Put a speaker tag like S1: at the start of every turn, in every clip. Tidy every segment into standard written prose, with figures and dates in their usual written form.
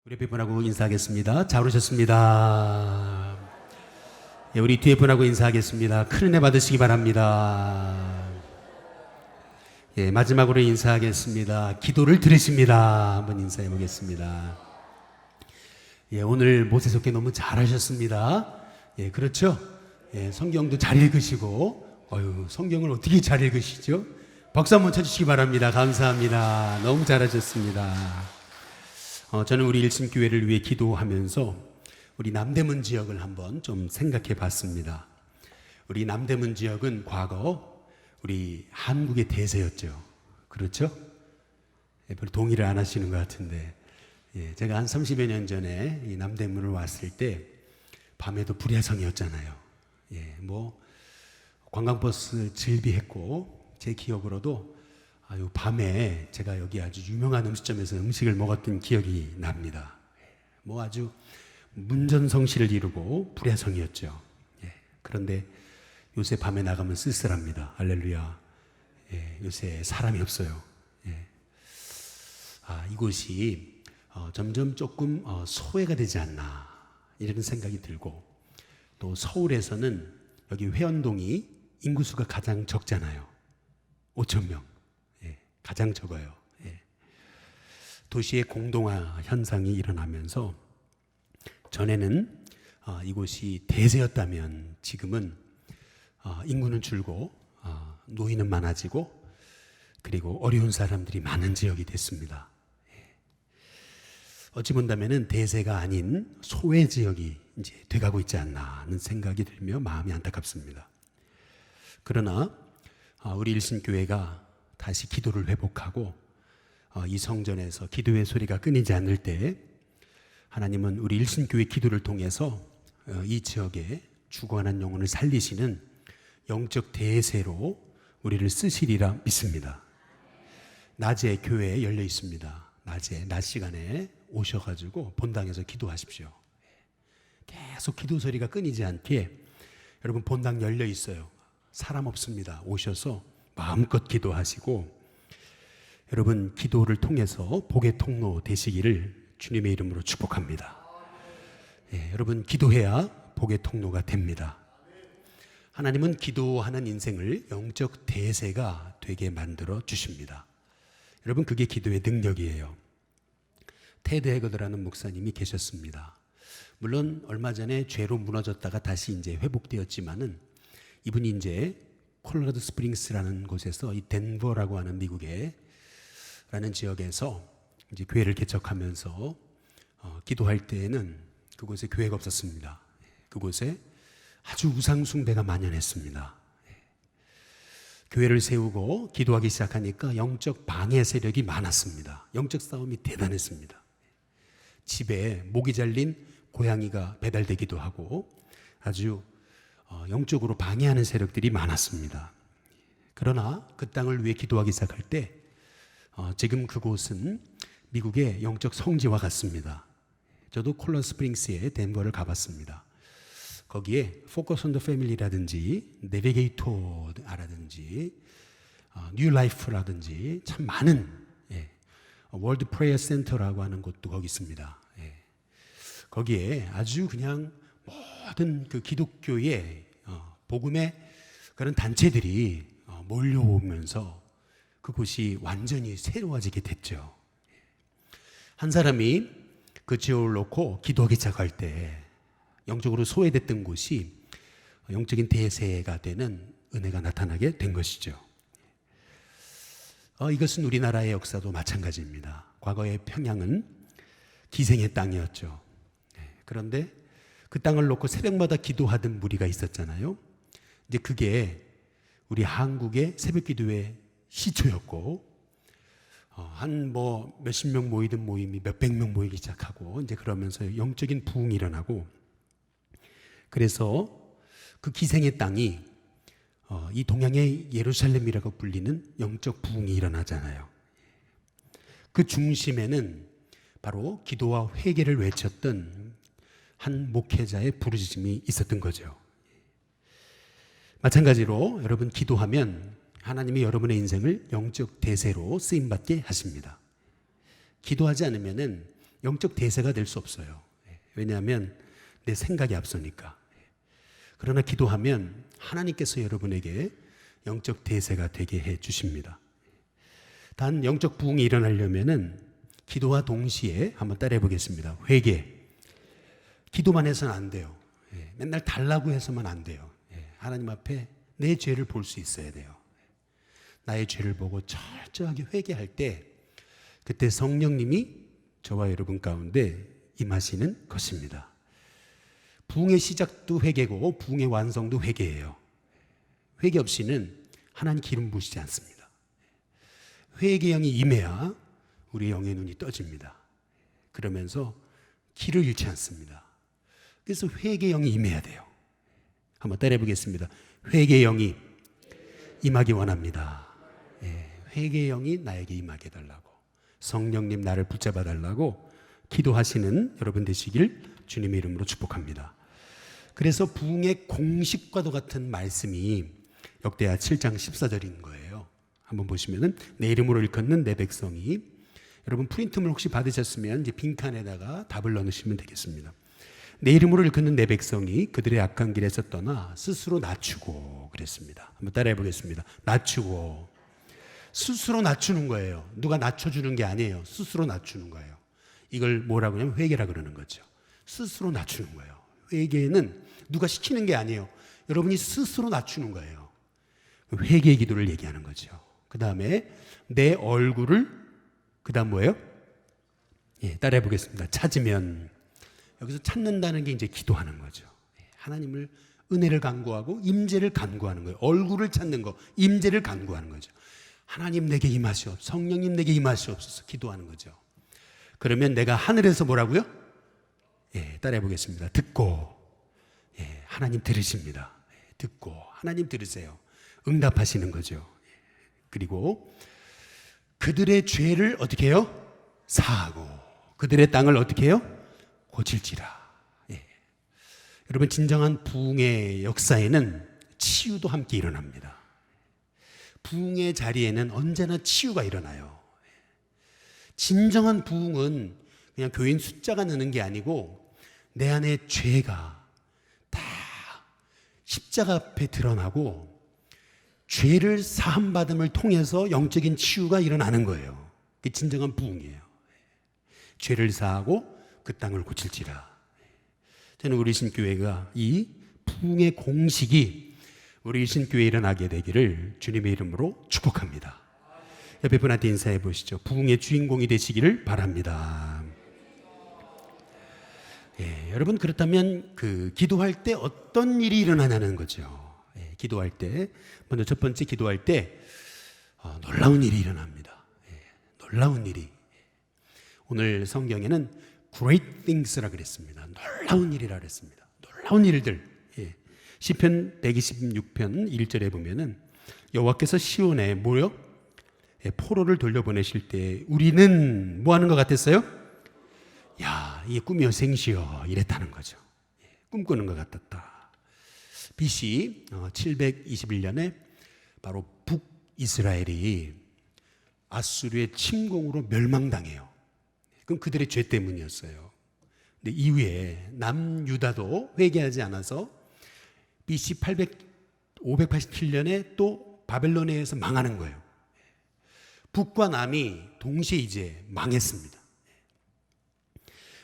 S1: 우리 옆에 분하고 인사하겠습니다. 잘 오셨습니다. 예, 우리 뒤에 분하고 인사하겠습니다. 큰 은혜 받으시기 바랍니다. 예, 마지막으로 인사하겠습니다. 기도를 들으십니다. 한번 인사해 보겠습니다. 예, 오늘 모세속기 너무 잘하셨습니다. 예, 그렇죠? 예, 성경도 잘 읽으시고, 성경을 어떻게 잘 읽으시죠? 박수 한번 쳐주시기 바랍니다. 감사합니다. 너무 잘하셨습니다. 저는 우리 일심교회를 위해 기도하면서 우리 남대문 지역을 한번 좀 생각해 봤습니다. 우리 남대문 지역은 과거 우리 한국의 대세였죠. 그렇죠? 별로 동의를 안 하시는 것 같은데, 제가 한 30여 년 전에 이 남대문을 왔을 때 밤에도 불야성이었잖아요. 관광버스 즐비했고, 제 기억으로도 밤에 제가 여기 아주 유명한 음식점에서 음식을 먹었던 기억이 납니다. 아주 문전성시를 이루고 불야성이었죠. 그런데 요새 밤에 나가면 쓸쓸합니다. 할렐루야. 요새 사람이 없어요. 이곳이 점점 조금 소외가 되지 않나 이런 생각이 들고, 또 서울에서는 여기 회원동이 인구수가 가장 적잖아요. 5,000명. 가장 적어요. 도시의 공동화 현상이 일어나면서 전에는 이곳이 대세였다면 지금은 인구는 줄고 노인은 많아지고 그리고 어려운 사람들이 많은 지역이 됐습니다. 어찌 본다면은 대세가 아닌 소외 지역이 이제 돼가고 있지 않나 하는 생각이 들며 마음이 안타깝습니다. 그러나 우리 일신교회가 다시 기도를 회복하고 이 성전에서 기도의 소리가 끊이지 않을 때 하나님은 우리 일신교회 기도를 통해서 이 지역에 죽어가는 영혼을 살리시는 영적 대세로 우리를 쓰시리라 믿습니다. 낮에 교회에 열려 있습니다. 낮 시간에 오셔가지고 본당에서 기도하십시오. 계속 기도 소리가 끊이지 않게 여러분 본당 열려 있어요. 사람 없습니다. 오셔서 마음껏 기도하시고, 여러분 기도를 통해서 복의 통로 되시기를 주님의 이름으로 축복합니다. 여러분 기도해야 복의 통로가 됩니다. 하나님은 기도하는 인생을 영적 대세가 되게 만들어 주십니다. 여러분 그게 기도의 능력이에요. 테드 해거드라는 목사님이 계셨습니다. 물론 얼마 전에 죄로 무너졌다가 다시 이제 회복되었지만은 이분이 이제 콜로라도 스프링스라는 곳에서 이 덴버라고 하는 미국의 라는 지역에서 이제 교회를 개척하면서 기도할 때에는 그곳에 교회가 없었습니다. 그곳에 아주 우상 숭배가 만연했습니다. 교회를 세우고 기도하기 시작하니까 영적 방해 세력이 많았습니다. 영적 싸움이 대단했습니다. 집에 목이 잘린 고양이가 배달되기도 하고 아주 영적으로 방해하는 세력들이 많았습니다. 그러나 그 땅을 위해 기도하기 시작할 때 지금 그곳은 미국의 영적 성지와 같습니다. 저도 콜로라도 스프링스에 덴버를 가봤습니다. 거기에 포커스 온 더 패밀리라든지 내비게이터라든지 뉴 라이프라든지 참 많은 월드 프레이어 센터라고 하는 곳도 거기 있습니다. 거기에 아주 그냥 모든 그 기독교의 복음의 그런 단체들이 몰려오면서 그곳이 완전히 새로워지게 됐죠. 한 사람이 그 지역을 놓고 기도하기 시작할 때 영적으로 소외됐던 곳이 영적인 대세가 되는 은혜가 나타나게 된 것이죠. 이것은 우리나라의 역사도 마찬가지입니다. 과거의 평양은 기생의 땅이었죠. 그런데 그 땅을 놓고 새벽마다 기도하던 무리가 있었잖아요. 이제 그게 우리 한국의 새벽 기도의 시초였고, 한 몇십 명 모이던 모임이 몇백 명 모이기 시작하고, 이제 그러면서 영적인 부흥이 일어나고, 그래서 그 기생의 땅이 이 동양의 예루살렘이라고 불리는 영적 부흥이 일어나잖아요. 그 중심에는 바로 기도와 회개를 외쳤던 한 목회자의 부르짖음이 있었던 거죠. 마찬가지로 여러분 기도하면 하나님이 여러분의 인생을 영적 대세로 쓰임받게 하십니다. 기도하지 않으면은 영적 대세가 될 수 없어요. 왜냐하면 내 생각이 앞서니까. 그러나 기도하면 하나님께서 여러분에게 영적 대세가 되게 해 주십니다. 단 영적 부흥이 일어나려면은 기도와 동시에 한번 따라해 보겠습니다. 회개. 기도만 해서는 안 돼요. 맨날 달라고 해서만 안 돼요. 하나님 앞에 내 죄를 볼 수 있어야 돼요. 나의 죄를 보고 철저하게 회개할 때 그때 성령님이 저와 여러분 가운데 임하시는 것입니다. 부흥의 시작도 회개고 부흥의 완성도 회개예요. 회개 없이는 하나님 기름 부으시지 않습니다. 회개의 영이 임해야 우리 영의 눈이 떠집니다. 그러면서 길을 잃지 않습니다. 그래서 회개의 영이 임해야 돼요. 한번 따라해 보겠습니다. 회개의 영이 임하기 원합니다. 회개의 영이 나에게 임하게 해달라고, 성령님 나를 붙잡아 달라고 기도하시는 여러분 되시길 주님의 이름으로 축복합니다. 그래서 부흥의 공식과도 같은 말씀이 역대하 7장 14절인 거예요. 한번 보시면은 내 이름으로 일컫는 내 백성이, 여러분 프린트물 혹시 받으셨으면 이제 빈칸에다가 답을 넣으시면 되겠습니다. 내 이름으로 일컫는 내 백성이 그들의 악한 길에서 떠나 스스로 낮추고 그랬습니다. 한번 따라해 보겠습니다. 낮추고. 스스로 낮추는 거예요. 누가 낮춰주는 게 아니에요. 스스로 낮추는 거예요. 이걸 뭐라고 하냐면 회개라 그러는 거죠. 스스로 낮추는 거예요. 회개는 누가 시키는 게 아니에요. 여러분이 스스로 낮추는 거예요. 회개의 기도를 얘기하는 거죠. 그 다음에 내 얼굴을, 그 다음 뭐예요? 따라해 보겠습니다. 찾으면. 여기서 찾는다는 게 이제 기도하는 거죠. 하나님을, 은혜를 간구하고 임재를 간구하는 거예요. 얼굴을 찾는 거, 임재를 간구하는 거죠. 하나님 내게 임하시옵소서, 성령님 내게 임하시옵소서 기도하는 거죠. 그러면 내가 하늘에서 뭐라고요? 따라해 보겠습니다. 듣고, 하나님 들으십니다. 듣고 하나님 들으세요. 응답하시는 거죠. 그리고 그들의 죄를 어떻게 해요? 사하고 그들의 땅을 어떻게 해요? 고칠지라. 여러분 진정한 부흥의 역사에는 치유도 함께 일어납니다. 부흥의 자리에는 언제나 치유가 일어나요. 진정한 부흥은 그냥 교인 숫자가 느는 게 아니고 내 안에 죄가 다 십자가 앞에 드러나고 죄를 사함받음을 통해서 영적인 치유가 일어나는 거예요. 그게 진정한 부흥이에요. 죄를 사하고 그 땅을 고칠지라. 저는 우리 신교회가 이 부흥의 공식이 우리 신교회에 일어나게 되기를 주님의 이름으로 축복합니다. 옆에 분한테 인사해 보시죠. 부흥의 주인공이 되시기를 바랍니다. 여러분 그렇다면 그 기도할 때 어떤 일이 일어나냐는 거죠. 기도할 때 먼저 첫 번째 기도할 때 놀라운 일이 일어납니다. 놀라운 일이. 오늘 성경에는 great things라 그랬습니다. 놀라운 일이라 그랬습니다. 놀라운 일들. 시편 126편 1절에 보면은 여호와께서 시온에 뭐요? 포로를 돌려보내실 때 우리는 뭐 하는 것 같았어요? 야, 이게 꿈이여 생시여 이랬다는 거죠. 꿈꾸는 것 같았다. BC 721년에 바로 북이스라엘이 아수르의 침공으로 멸망당해요. 그건 그들의 죄 때문이었어요. 근데 이후에 남유다도 회개하지 않아서 BC 587년에 또 바벨론에 의해서 망하는 거예요. 북과 남이 동시에 이제 망했습니다.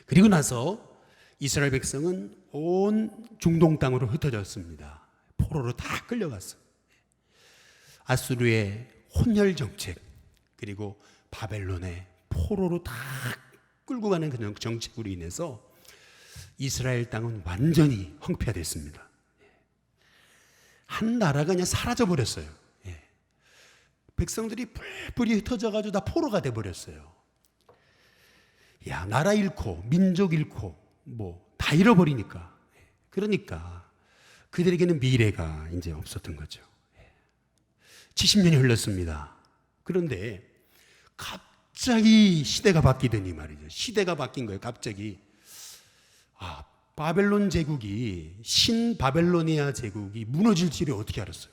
S1: 그리고 나서 이스라엘 백성은 온 중동 땅으로 흩어졌습니다. 포로로 다 끌려갔어요. 아수르의 혼혈 정책, 그리고 바벨론의 포로로 다 끌고 가는 그 정책으로 인해서 이스라엘 땅은 완전히 황폐화됐습니다. 한 나라가 그냥 사라져버렸어요. 백성들이 뿔뿔이 흩어져가지고 다 포로가 돼버렸어요. 야, 나라 잃고 민족 잃고 뭐 다 잃어버리니까. 그러니까 그들에게는 미래가 이제 없었던 거죠. 70년이 흘렀습니다. 그런데 갑자기 시대가 바뀌더니 말이죠. 시대가 바뀐 거예요. 갑자기. 바벨론 제국이, 신바벨로니아 제국이 무너질 줄을 어떻게 알았어요?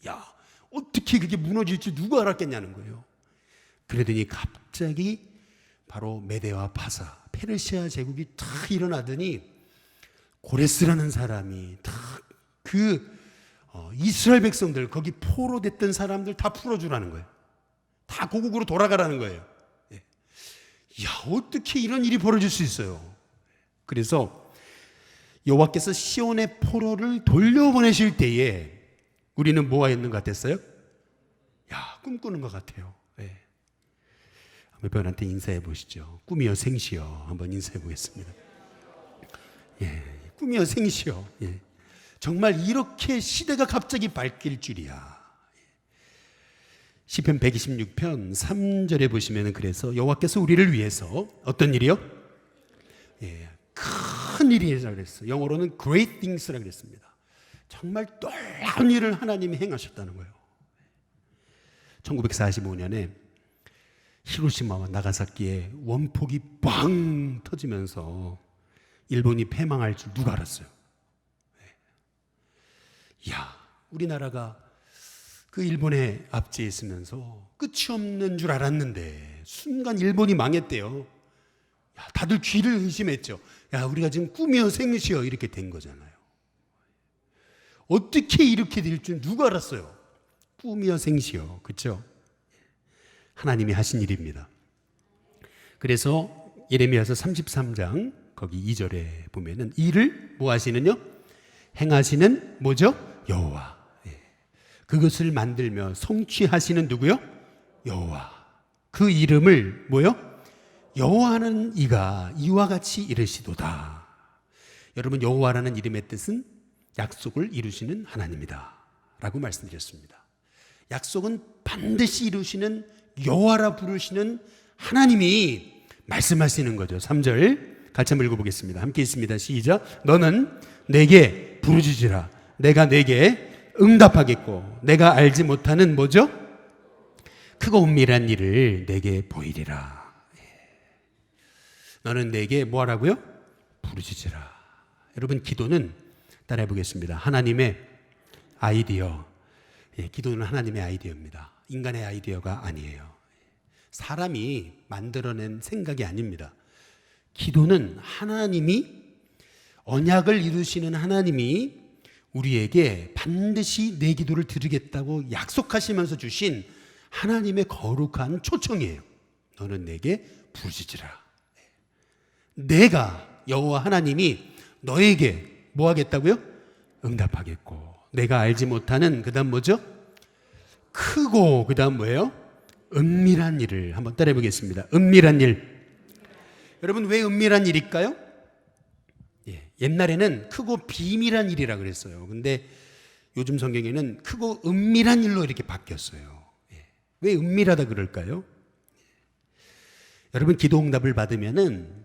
S1: 야, 어떻게 그게 무너질지 누가 알았겠냐는 거예요. 그러더니 갑자기 바로 메데와 파사, 페르시아 제국이 탁 일어나더니 고레스라는 사람이 이스라엘 백성들, 거기 포로됐던 사람들 다 풀어주라는 거예요. 다 고국으로 돌아가라는 거예요. 야, 어떻게 이런 일이 벌어질 수 있어요? 그래서 여호와께서 시온의 포로를 돌려보내실 때에 우리는 뭐가 있는 것 같았어요? 야, 꿈꾸는 것 같아요. 몇 분한테 인사해 보시죠. 꿈이여 생시여 한번 인사해 보겠습니다. 꿈이여 생시여. 정말 이렇게 시대가 갑자기 바뀔 줄이야. 시편 126편 3절에 보시면 그래서 여호와께서 우리를 위해서 어떤 일이요? 큰 일이라고 그랬어요. 영어로는 great things라고 그랬습니다. 정말 놀라운 일을 하나님이 행하셨다는 거예요. 1945년에 히로시마와 나가사키에 원폭이 빵 터지면서 일본이 패망할 줄 누가 알았어요? 이야, 우리나라가 그 일본에 압제해 있으면서 끝이 없는 줄 알았는데 순간 일본이 망했대요. 야, 다들 귀를 의심했죠. 야, 우리가 지금 꿈이여 생시여 이렇게 된 거잖아요. 어떻게 이렇게 될 줄 누가 알았어요? 꿈이여 생시여. 그렇죠? 하나님이 하신 일입니다. 그래서 예레미야서 33장 거기 2절에 보면은 이를 뭐 하시는요? 행하시는 뭐죠? 여호와. 그것을 만들며 성취하시는 누구요? 여호와. 그 이름을 뭐요? 여호와는 이가 이와 같이 이르시도다. 여러분, 여호와라는 이름의 뜻은 약속을 이루시는 하나님이다 라고 말씀드렸습니다. 약속은 반드시 이루시는 여호와라 부르시는 하나님이 말씀하시는 거죠. 3절 같이 한번 읽어보겠습니다. 함께 있습니다. 시작. 너는 내게 부르짖으라. 내가 내게 응답하겠고 내가 알지 못하는 뭐죠? 크고 은밀한 일을 내게 보이리라. 너는 내게 뭐 하라고요? 부르짖으라. 여러분, 기도는 따라해 보겠습니다. 하나님의 아이디어. 기도는 하나님의 아이디어입니다. 인간의 아이디어가 아니에요. 사람이 만들어낸 생각이 아닙니다. 기도는 하나님이, 언약을 이루시는 하나님이 우리에게 반드시 내 기도를 들으겠다고 약속하시면서 주신 하나님의 거룩한 초청이에요. 너는 내게 부르짖으라. 내가 여호와 하나님이 너에게 뭐 하겠다고요? 응답하겠고 내가 알지 못하는 그다음 뭐죠? 크고 그다음 뭐예요? 은밀한 일을 한번 따라해 보겠습니다. 은밀한 일. 여러분, 왜 은밀한 일일까요? 옛날에는 크고 비밀한 일이라 그랬어요. 근데 요즘 성경에는 크고 은밀한 일로 이렇게 바뀌었어요. 왜 은밀하다 그럴까요? 여러분, 기도 응답을 받으면은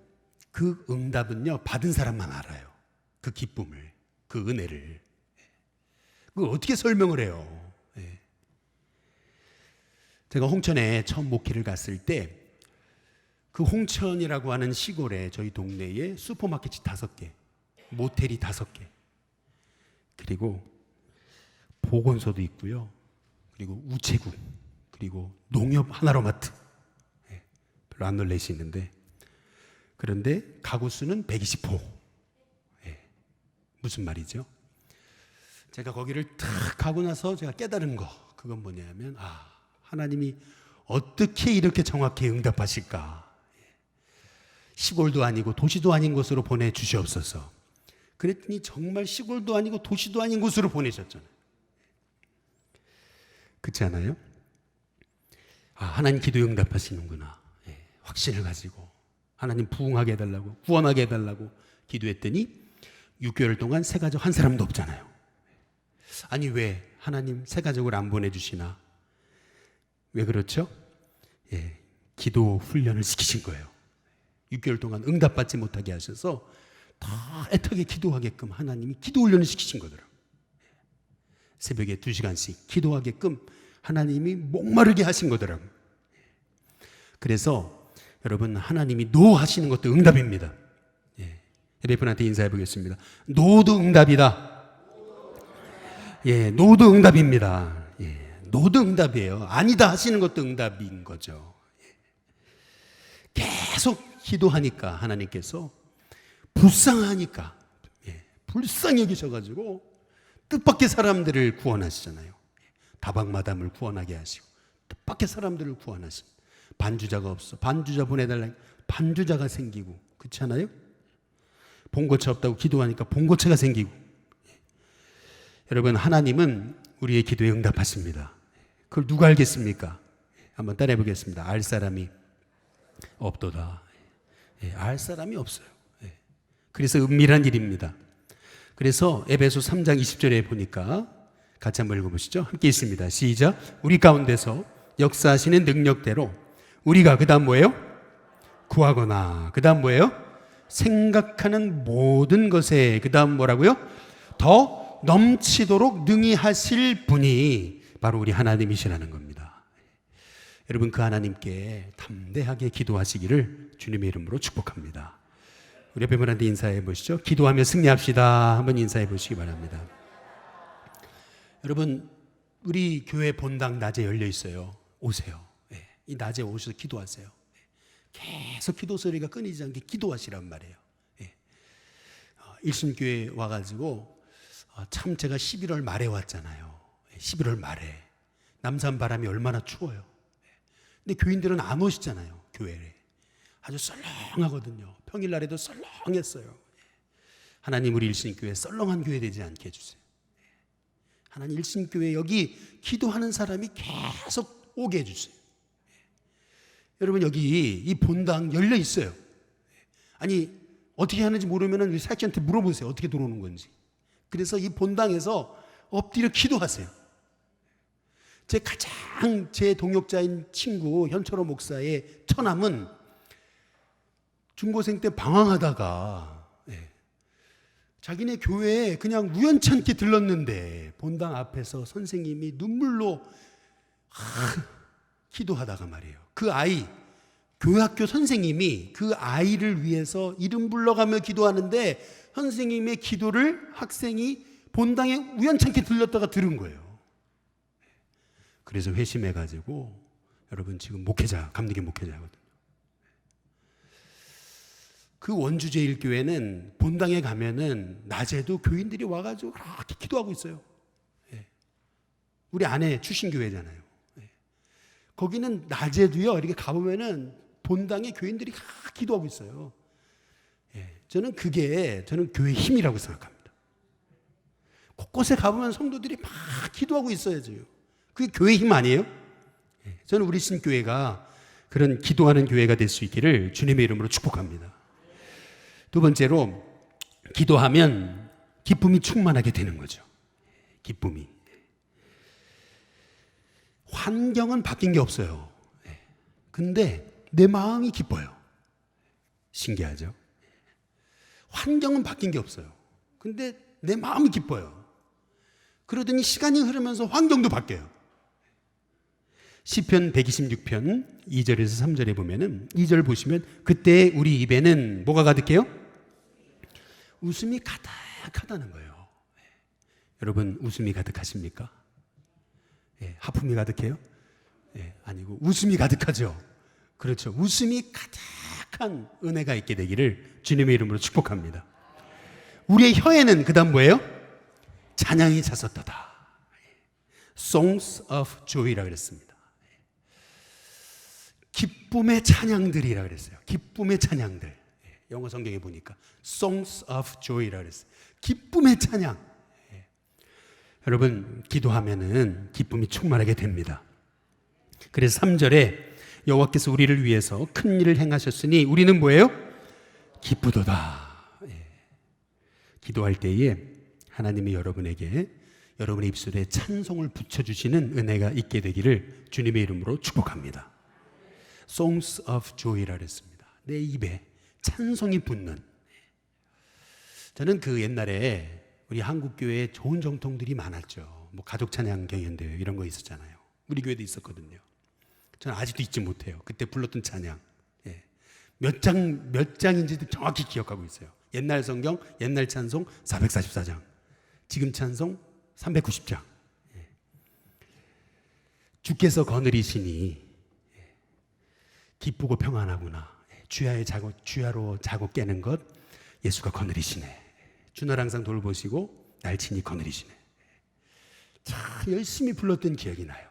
S1: 그 응답은요, 받은 사람만 알아요. 그 기쁨을, 그 은혜를. 그걸 어떻게 설명을 해요? 제가 홍천에 처음 목회를 갔을 때 그 홍천이라고 하는 시골에 저희 동네에 슈퍼마켓이 5개, 모텔이 5개, 그리고 보건소도 있고요. 그리고 우체국, 그리고 농협 하나로마트. 별로 안 놀라시는데, 그런데 가구 수는 120호. 무슨 말이죠? 제가 거기를 탁 가고 나서 제가 깨달은 거, 그건 뭐냐면, 하나님이 어떻게 이렇게 정확히 응답하실까? 시골도 아니고 도시도 아닌 곳으로 보내주시옵소서. 그랬더니 정말 시골도 아니고 도시도 아닌 곳으로 보내셨잖아요. 그렇지 않아요? 하나님 기도 응답하시는구나. 확신을 가지고 하나님 부흥하게 해달라고, 구원하게 해달라고 기도했더니 6개월 동안 새 가족 한 사람도 없잖아요. 아니, 왜 하나님 새 가족을 안 보내주시나? 왜 그렇죠? 기도 훈련을 시키신 거예요. 6개월 동안 응답받지 못하게 하셔서 다 애타게 기도하게끔 하나님이 기도 훈련을 시키신 거더라고요. 새벽에 2시간씩 기도하게끔 하나님이 목마르게 하신 거더라고요. 그래서 여러분, 하나님이 노 하시는 것도 응답입니다. 여러분한테 인사해 보겠습니다. 노도 응답이다. 노도 응답입니다. 노도 응답이에요. 아니다 하시는 것도 응답인 거죠. 계속 기도하니까 하나님께서 불쌍하니까 불쌍히 여기셔가지고 뜻밖의 사람들을 구원하시잖아요. 다방마담을 구원하게 하시고 뜻밖의 사람들을 구원하시고 반주자가 없어 반주자 보내달라 반주자가 생기고 그렇지 않아요? 본고체 없다고 기도하니까 본고체가 생기고. 여러분, 하나님은 우리의 기도에 응답하십니다. 그걸 누가 알겠습니까? 한번 따라해 보겠습니다. 알 사람이 없도다. 알 사람이 없어요. 그래서 은밀한 일입니다. 그래서 에베소 3장 20절에 보니까 같이 한번 읽어보시죠. 함께 있습니다. 시작. 우리 가운데서 역사하시는 능력대로 우리가 그 다음 뭐예요? 구하거나 그 다음 뭐예요? 생각하는 모든 것에 그 다음 뭐라고요? 더 넘치도록 능히 하실 분이 바로 우리 하나님이시라는 겁니다. 여러분, 그 하나님께 담대하게 기도하시기를 주님의 이름으로 축복합니다. 우리 옆에 분한테 인사해 보시죠. 기도하며 승리합시다. 한번 인사해 보시기 바랍니다. 여러분, 우리 교회 본당 낮에 열려 있어요. 오세요. 이 낮에 오셔서 기도하세요. 계속 기도 소리가 끊이지 않게 기도하시란 말이에요. 일심교회 와가지고 참 제가 11월 말에 왔잖아요. 11월 말에 남산 바람이 얼마나 추워요. 근데 교인들은 안 오시잖아요. 교회에 아주 썰렁하거든요. 평일날에도 썰렁했어요. 하나님, 우리 일심교회 썰렁한 교회 되지 않게 해주세요. 하나님, 일심교회 여기 기도하는 사람이 계속 오게 해주세요. 여러분, 여기 이 본당 열려 있어요. 아니, 어떻게 하는지 모르면 우리 사역자한테 물어보세요. 어떻게 들어오는 건지. 그래서 이 본당에서 엎드려 기도하세요. 제 동역자인 친구 현철호 목사의 처남은 중고생 때 방황하다가 자기네 교회에 그냥 우연찮게 들렀는데 본당 앞에서 선생님이 눈물로 기도하다가 말이에요. 그 아이, 교회학교 선생님이 그 아이를 위해서 이름 불러가며 기도하는데 선생님의 기도를 학생이 본당에 우연찮게 들렀다가 들은 거예요. 그래서 회심해가지고 여러분 지금 목회자, 감리교 목회자거든요. 그 원주제일교회는 본당에 가면은 낮에도 교인들이 와가지고 그렇게 기도하고 있어요. 우리 아내 출신교회잖아요. 거기는 낮에도요, 이렇게 가보면은 본당에 교인들이 기도하고 있어요. 저는 교회의 힘이라고 생각합니다. 곳곳에 가보면 성도들이 막 기도하고 있어야죠. 그게 교회의 힘 아니에요? 저는 우리 신교회가 그런 기도하는 교회가 될 수 있기를 주님의 이름으로 축복합니다. 두 번째로, 기도하면 기쁨이 충만하게 되는 거죠. 기쁨이. 환경은 바뀐 게 없어요. 근데 내 마음이 기뻐요. 신기하죠? 환경은 바뀐 게 없어요. 근데 내 마음이 기뻐요. 그러더니 시간이 흐르면서 환경도 바뀌어요. 시편 126편 2절에서 3절에 보면은 2절 보시면 그때 우리 입에는 뭐가 가득해요? 웃음이 가득하다는 거예요. 여러분, 웃음이 가득하십니까? 하품이 가득해요? 아니고 웃음이 가득하죠. 그렇죠. 웃음이 가득한 은혜가 있게 되기를 주님의 이름으로 축복합니다. 우리의 혀에는 그 다음 뭐예요? 찬양이 찼었도다. Songs of Joy라 그랬습니다. 기쁨의 찬양들이라 그랬어요. 기쁨의 찬양들. 영어 성경에 보니까 Songs of Joy라 그랬어요. 기쁨의 찬양. 여러분, 기도하면은 기쁨이 충만하게 됩니다. 그래서 3절에 여호와께서 우리를 위해서 큰 일을 행하셨으니 우리는 뭐예요? 기쁘도다. 기도할 때에 하나님이 여러분에게 여러분의 입술에 찬송을 붙여주시는 은혜가 있게 되기를 주님의 이름으로 축복합니다. Songs of Joy라 그랬습니다. 내 입에 찬송이 붙는. 저는 그 옛날에 우리 한국교회에 좋은 정통들이 많았죠. 뭐 가족 찬양 경연대회 이런 거 있었잖아요. 우리 교회도 있었거든요. 저는 아직도 잊지 못해요. 그때 불렀던 찬양. 몇 장인지도 정확히 기억하고 있어요. 옛날 성경, 옛날 찬송 444장. 지금 찬송 390장. 주께서 거느리시니 기쁘고 평안하구나. 주야로 자고 깨는 것 예수가 거느리시네. 주날 항상 돌보시고 날 친히 거느리시네. 참 열심히 불렀던 기억이 나요.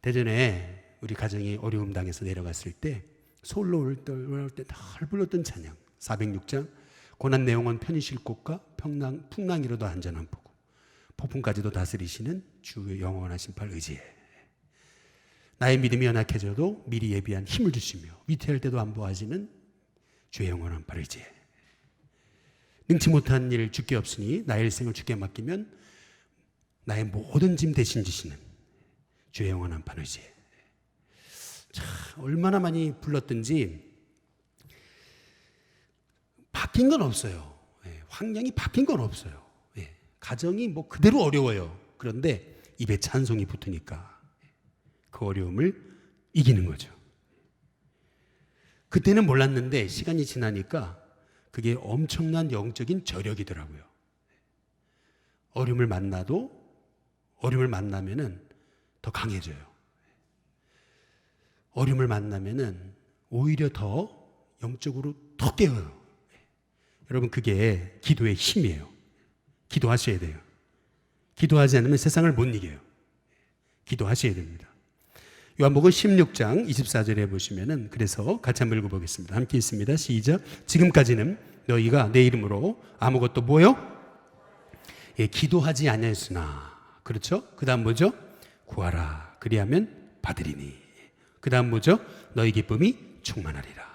S1: 대전에 우리 가정이 어려움 당해서 내려갔을 때 서울로 올 때 늘 불렀던 찬양 406장 고난 내용은 편히 쉴 곳과 풍랑이로도 안전한 포구 폭풍까지도 다스리시는 주의 영원하신 팔 의지해. 나의 믿음이 연약해져도 미리 예비한 힘을 주시며 위태할 때도 안보하시는 주의 영원한 팔 의지해. 능치 못한 일 주께 없으니 나의 일생을 주께 맡기면 나의 모든 짐 대신 지시는 주의 영원한 팔 의지해. 참 얼마나 많이 불렀든지 바뀐 건 없어요. 환경이 바뀐 건 없어요. 가정이 뭐 그대로 어려워요. 그런데 입에 찬송이 붙으니까 그 어려움을 이기는 거죠. 그때는 몰랐는데 시간이 지나니까 그게 엄청난 영적인 저력이더라고요. 어려움을 만나면은 더 강해져요. 어려움을 만나면은 오히려 더 영적으로 더 깨어요. 여러분 그게 기도의 힘이에요. 기도하셔야 돼요. 기도하지 않으면 세상을 못 이겨요. 기도하셔야 됩니다. 요한복음 16장 24절에 보시면은 그래서 같이 한번 읽어보겠습니다. 함께 있습니다. 시작. 지금까지는 너희가 내 이름으로 아무것도 뭐요? 기도하지 아니하였으나 그렇죠? 그 다음 뭐죠? 구하라 그리하면 받으리니. 그 다음 뭐죠? 너희 기쁨이 충만하리라.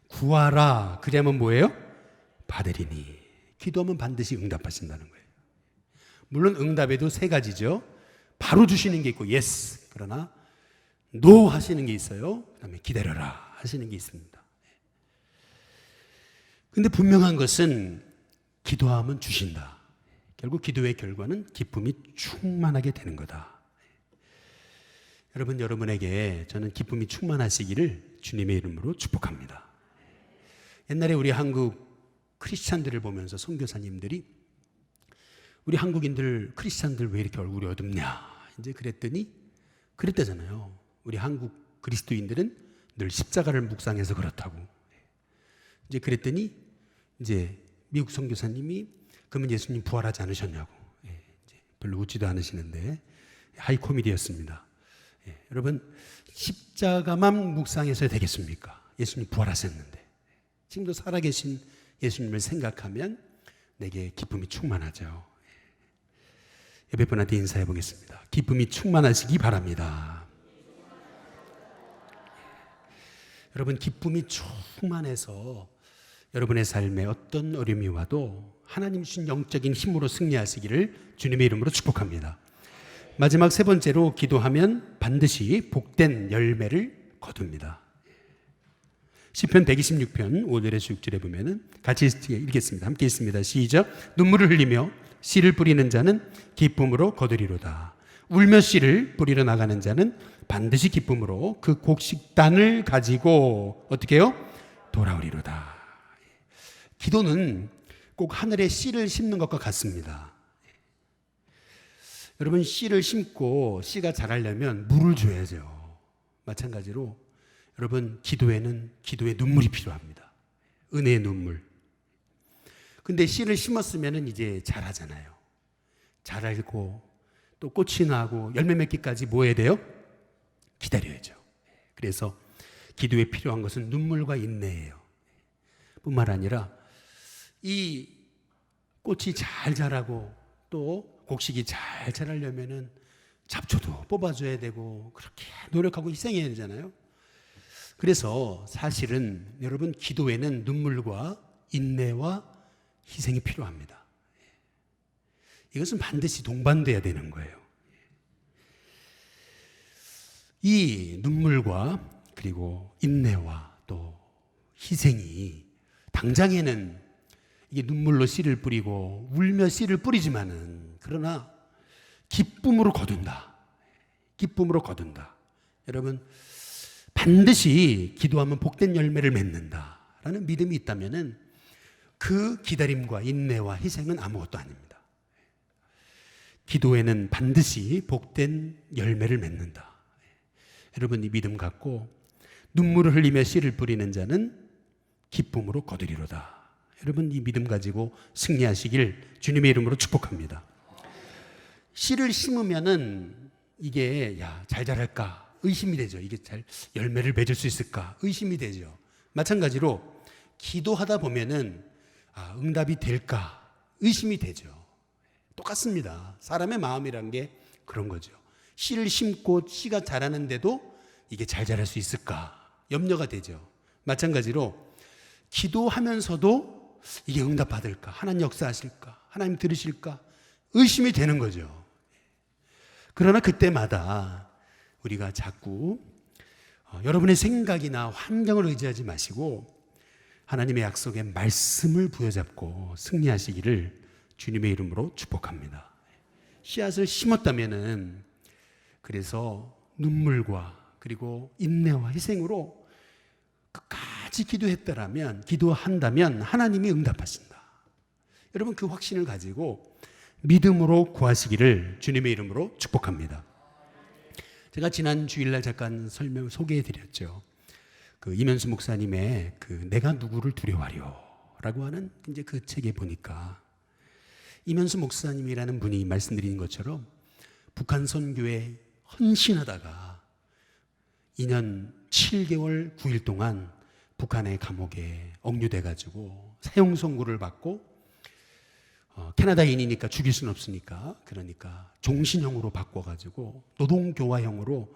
S1: 구하라 그리하면 뭐예요? 받으리니. 기도하면 반드시 응답하신다는 거예요. 물론 응답에도 세 가지죠. 바로 주시는 게 있고 예스 그러나 노 하시는 게 있어요. 그 다음에 기다려라 하시는 게 있습니다. 근데 분명한 것은 기도하면 주신다. 결국 기도의 결과는 기쁨이 충만하게 되는 거다. 여러분에게 저는 기쁨이 충만하시기를 주님의 이름으로 축복합니다. 옛날에 우리 한국 크리스찬들을 보면서 선교사님들이 우리 한국인들 크리스찬들 왜 이렇게 얼굴이 어둡냐 이제 그랬다잖아요. 우리 한국 그리스도인들은 늘 십자가를 묵상해서 그렇다고. 이제 그랬더니 이제 미국 선교사님이 그러면 예수님 부활하지 않으셨냐고. 이제 별로 웃지도 않으시는데 하이 코미디였습니다. 여러분 십자가만 묵상해서 되겠습니까? 예수님 부활하셨는데 지금도 살아계신 예수님을 생각하면 내게 기쁨이 충만하죠. 옆에 분한테 인사해 보겠습니다. 기쁨이 충만하시기 바랍니다. 여러분 기쁨이 충만해서 여러분의 삶에 어떤 어려움이 와도 하나님 주신 영적인 힘으로 승리하시기를 주님의 이름으로 축복합니다. 마지막 세 번째로 기도하면 반드시 복된 열매를 거둡니다. 시편 126편 5절에서 6절에 보면은 같이 읽겠습니다. 함께 읽습니다. 시작. 눈물을 흘리며 씨를 뿌리는 자는 기쁨으로 거두리로다. 울며 씨를 뿌리러 나가는 자는 반드시 기쁨으로 그 곡식단을 가지고 어떻게 해요? 돌아오리로다. 기도는 꼭 하늘에 씨를 심는 것과 같습니다. 여러분 씨를 심고 씨가 자라려면 물을 줘야죠. 마찬가지로 여러분 기도에는 기도의 눈물이 필요합니다. 은혜의 눈물. 근데 씨를 심었으면 이제 자라잖아요. 자라고 또 꽃이 나고 열매 맺기까지 뭐 해야 돼요? 기다려야죠. 그래서 기도에 필요한 것은 눈물과 인내예요. 뿐만 아니라 이 꽃이 잘 자라고 또 곡식이 잘 자라려면은 잡초도 뽑아줘야 되고 그렇게 노력하고 희생해야 되잖아요. 그래서 사실은 여러분 기도에는 눈물과 인내와 희생이 필요합니다. 이것은 반드시 동반돼야 되는 거예요. 이 눈물과 그리고 인내와 또 희생이 당장에는 이게 눈물로 씨를 뿌리고 울며 씨를 뿌리지만은 그러나 기쁨으로 거둔다. 기쁨으로 거둔다. 여러분 반드시 기도하면 복된 열매를 맺는다라는 믿음이 있다면은 그 기다림과 인내와 희생은 아무것도 아닙니다. 기도에는 반드시 복된 열매를 맺는다. 여러분 이 믿음 갖고 눈물을 흘리며 씨를 뿌리는 자는 기쁨으로 거두리로다. 여러분, 이 믿음 가지고 승리하시길 주님의 이름으로 축복합니다. 씨를 심으면은 이게 잘 자랄까 의심이 되죠. 이게 잘 열매를 맺을 수 있을까 의심이 되죠. 마찬가지로 기도하다 보면은 응답이 될까 의심이 되죠. 똑같습니다. 사람의 마음이란 게 그런 거죠. 씨를 심고 씨가 자라는데도 이게 잘 자랄 수 있을까 염려가 되죠. 마찬가지로 기도하면서도 이게 응답받을까, 하나님 역사하실까, 하나님 들으실까 의심이 되는 거죠. 그러나 그때마다 우리가 자꾸 여러분의 생각이나 환경을 의지하지 마시고 하나님의 약속의 말씀을 부여잡고 승리하시기를 주님의 이름으로 축복합니다. 씨앗을 심었다면은 그래서 눈물과 그리고 인내와 희생으로 끝까지 기도한다면 하나님이 응답하신다. 여러분, 그 확신을 가지고 믿음으로 구하시기를 주님의 이름으로 축복합니다. 제가 지난 주일날 잠깐 소개해 드렸죠. 그 이면수 목사님의 내가 누구를 두려워하려 라고 하는 이제 그 책에 보니까 이면수 목사님이라는 분이 말씀드린 것처럼 북한 선교에 헌신하다가 2년 7개월 9일 동안 북한의 감옥에 억류돼 가지고 사형 선고를 받고 캐나다인이니까 죽일 수는 없으니까 그러니까 종신형으로 바꿔가지고 노동교화형으로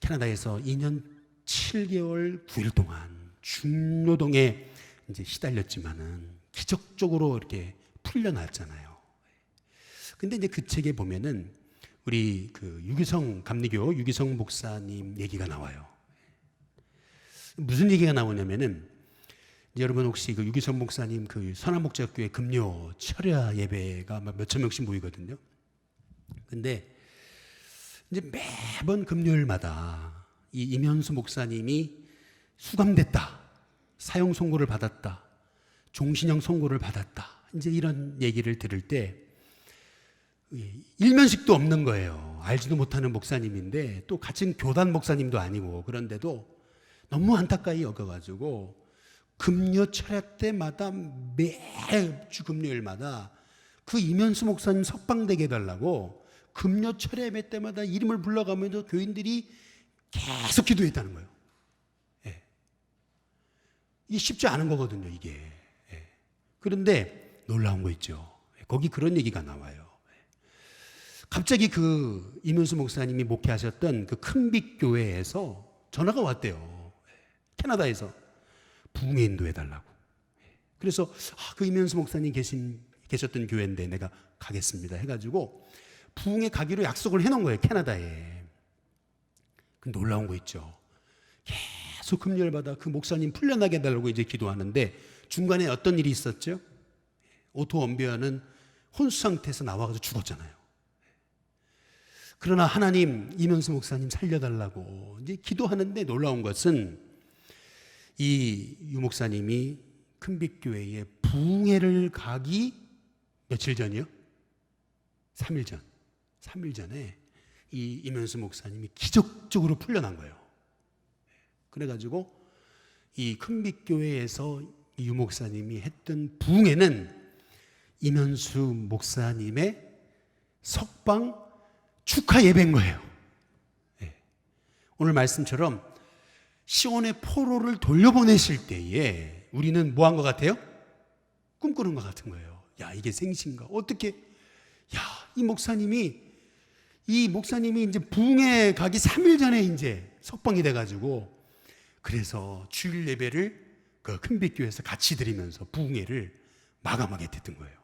S1: 캐나다에서 2년 7개월 9일 동안 중노동에 이제 시달렸지만은 기적적으로 이렇게 풀려났잖아요. 근데 이제 그 책에 보면은 우리 유기성 감리교 유기성 목사님 얘기가 나와요. 무슨 얘기가 나오냐면은 여러분 혹시 유기성 목사님 선한목자교회 금요 철야 예배가 몇천 명씩 모이거든요. 근데 이제 매번 금요일마다 이 이면수 목사님이 수감됐다, 사형 선고를 받았다, 종신형 선고를 받았다, 이제 이런 얘기를 들을 때 일면식도 없는 거예요. 알지도 못하는 목사님인데 또 같은 교단 목사님도 아니고 그런데도 너무 안타까이 여겨가지고 금요 철야 때마다 매주 금요일마다 그 이면수 목사님 석방되게 해달라고 금요 철야 예배 때마다 이름을 불러가면서 교인들이 계속 기도했다는 거예요. 예. 이게 쉽지 않은 거거든요, 이게. 예. 그런데 놀라운 거 있죠. 거기 그런 얘기가 나와요. 갑자기 이면수 목사님이 목회하셨던 큰빛 교회에서 전화가 왔대요. 캐나다에서 부흥회 인도해달라고. 그래서 이면수 목사님 계셨던 교회인데 내가 가겠습니다 해가지고 부흥회 가기로 약속을 해놓은 거예요, 캐나다에. 근데 놀라운 거 있죠. 계속 금요일마다 그 목사님 풀려나게 해달라고 이제 기도하는데 중간에 어떤 일이 있었죠? 오토 원비어는 혼수 상태에서 나와서 죽었잖아요. 그러나 하나님 이면수 목사님 살려달라고 이제 기도하는데 놀라운 것은 이 유 목사님이 큰빛교회에 부흥회를 가기 며칠 전이요? 3일 전에 이 이면수 목사님이 기적적으로 풀려난 거예요. 그래가지고 이 큰빛교회에서 이 유 목사님이 했던 부흥회는 이면수 목사님의 석방 축하 예배인 거예요. 오늘 말씀처럼 시온의 포로를 돌려보내실 때에 우리는 뭐 한 것 같아요? 꿈꾸는 것 같은 거예요. 이게 생신가? 어떻게? 이 목사님이 이제 부흥회 가기 3일 전에 이제 석방이 돼가지고 그래서 주일 예배를 큰빛교회에서 같이 드리면서 부흥회를 마감하게 됐던 거예요.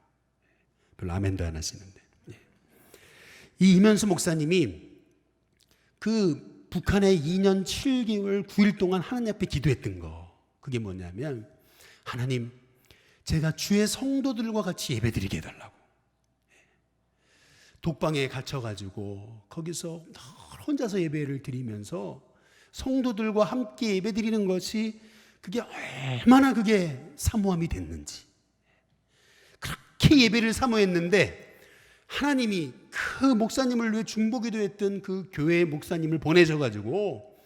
S1: 별로 아멘도 안 하시는데. 이 이면수 목사님이 북한에 2년 7개월 9일 동안 하나님 앞에 기도했던 거, 그게 뭐냐면 하나님, 제가 주의 성도들과 같이 예배드리게 해달라고. 독방에 갇혀가지고 거기서 혼자서 예배를 드리면서 성도들과 함께 예배드리는 것이 그게 얼마나 사모함이 됐는지, 그렇게 예배를 사모했는데 하나님이 그 목사님을 위해 중보기도 했던 그 교회의 목사님을 보내셔가지고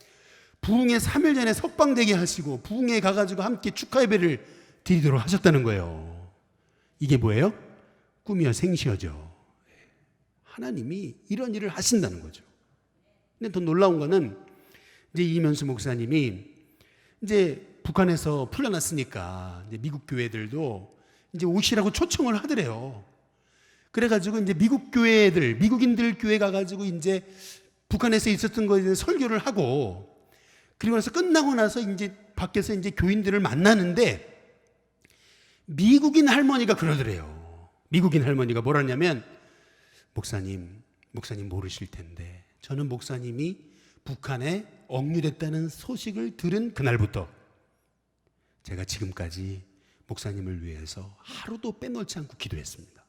S1: 부흥회 3일 전에 석방되게 하시고 부흥회 가가지고 함께 축하 예배를 드리도록 하셨다는 거예요. 이게 뭐예요? 꿈이요 생시여죠. 하나님이 이런 일을 하신다는 거죠. 근데 더 놀라운 거는 이제 이면수 목사님이 이제 북한에서 풀려났으니까 이제 미국 교회들도 이제 오시라고 초청을 하더래요. 그래가지고 이제 미국 교회들, 미국인들 교회 가가지고 이제 북한에서 있었던 거에 대해서 설교를 하고, 그리고 나서 끝나고 나서 이제 밖에서 이제 교인들을 만나는데 미국인 할머니가 그러더래요. 미국인 할머니가 뭐라냐면, 목사님 모르실 텐데 저는 목사님이 북한에 억류됐다는 소식을 들은 그날부터 제가 지금까지 목사님을 위해서 하루도 빼놓지 않고 기도했습니다.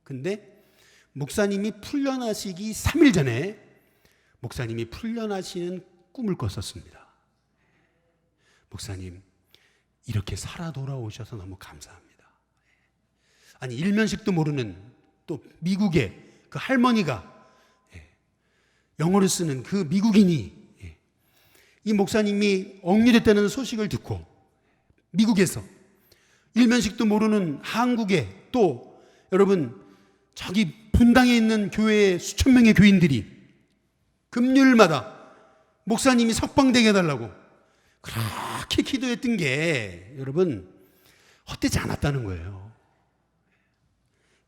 S1: 근데 목사님이 풀려나시기 3일 전에 목사님이 풀려나시는 꿈을 꿨었습니다. 목사님 이렇게 살아 돌아오셔서 너무 감사합니다. 아니 일면식도 모르는 또 미국의 그 할머니가, 영어를 쓰는 그 미국인이 이 목사님이 억류됐다는 소식을 듣고 미국에서 일면식도 모르는 한국에, 또 여러분 저기 분당에 있는 교회의 수천 명의 교인들이 금요일마다 목사님이 석방되게 해달라고 그렇게 기도했던 게 여러분 헛되지 않았다는 거예요.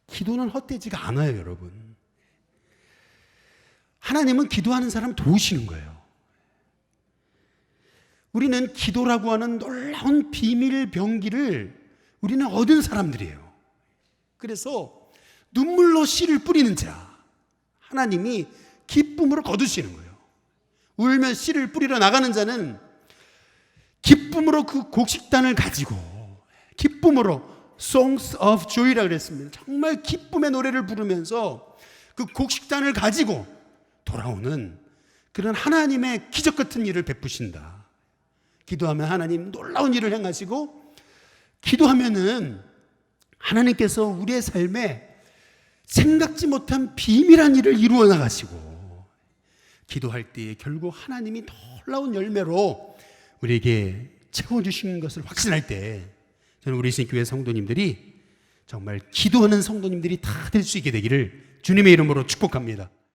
S1: 기도는 헛되지가 않아요, 여러분. 하나님은 기도하는 사람 도우시는 거예요. 우리는 기도라고 하는 놀라운 비밀 병기를 우리는 얻은 사람들이에요. 그래서 눈물로 씨를 뿌리는 자, 하나님이 기쁨으로 거두시는 거예요. 울며 씨를 뿌리러 나가는 자는 기쁨으로 그 곡식단을 가지고, 기쁨으로 Songs of Joy라고 그랬습니다. 정말 기쁨의 노래를 부르면서 그 곡식단을 가지고 돌아오는 그런 하나님의 기적 같은 일을 베푸신다. 기도하면 하나님 놀라운 일을 행하시고, 기도하면은 하나님께서 우리의 삶에 생각지 못한 비밀한 일을 이루어 나가시고, 기도할 때에 결국 하나님이 놀라운 열매로 우리에게 채워주시는 것을 확신할 때, 저는 우리 신교회 성도님들이 정말 기도하는 성도님들이 다 될 수 있게 되기를 주님의 이름으로 축복합니다.